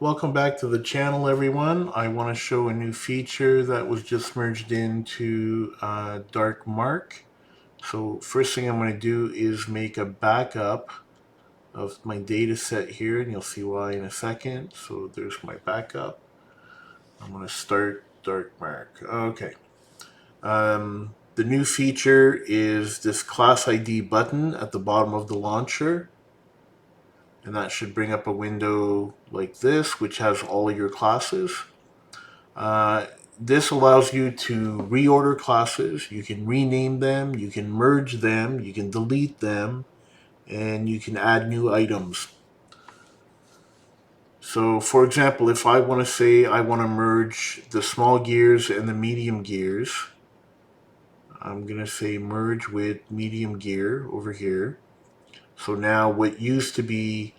Welcome back to the channel, everyone. I want to show a new feature that was just merged into DarkMark. So first thing I'm going to do is make a backup of my data set here, and you'll see why in a second. So there's my backup. I'm going to start DarkMark. Okay. The new feature is this class ID button at the bottom of the launcher. And that should bring up a window like this, which has all of your classes. This allows you to reorder classes. You can rename them, you can merge them, you can delete them, and you can add new items. So for example, if I want to say I want to merge the small gears and the medium gears, I'm going to say merge with medium gear over here. So now what used to be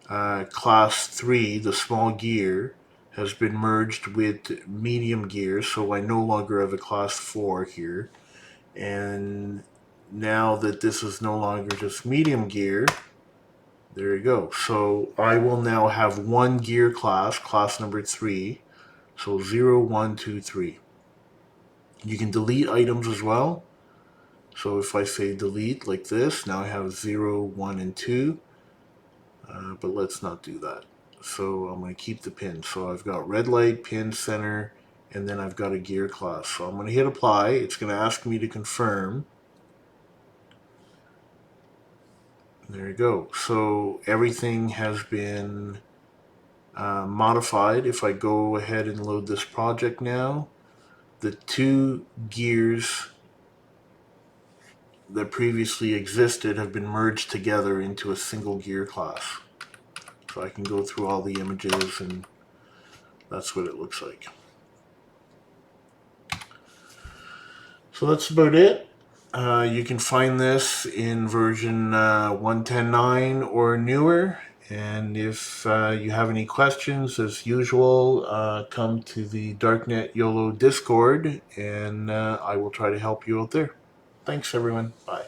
class 3, the small gear, has been merged with medium gear, so I no longer have a class 4 here. And now that this is no longer just medium gear, there you go. So I will now have one gear class number 3, so 0, 1, 2, 3. You can delete items as well. So if I say delete like this, now I have 0, 1, and 2. But let's not do that. So I'm going to keep the pin. So I've got red light, pin, center, and then I've got a gear class. So I'm going to hit apply. It's going to ask me to confirm. There you go. So everything has been modified. If I go ahead and load this project now, the two gears that previously existed have been merged together into a single gear class. So I can go through all the images, and that's what it looks like. So that's about it. You can find this in version 1.10.9 or newer. And if you have any questions, as usual, come to the Darknet YOLO Discord, and I will try to help you out there. Thanks, everyone. Bye.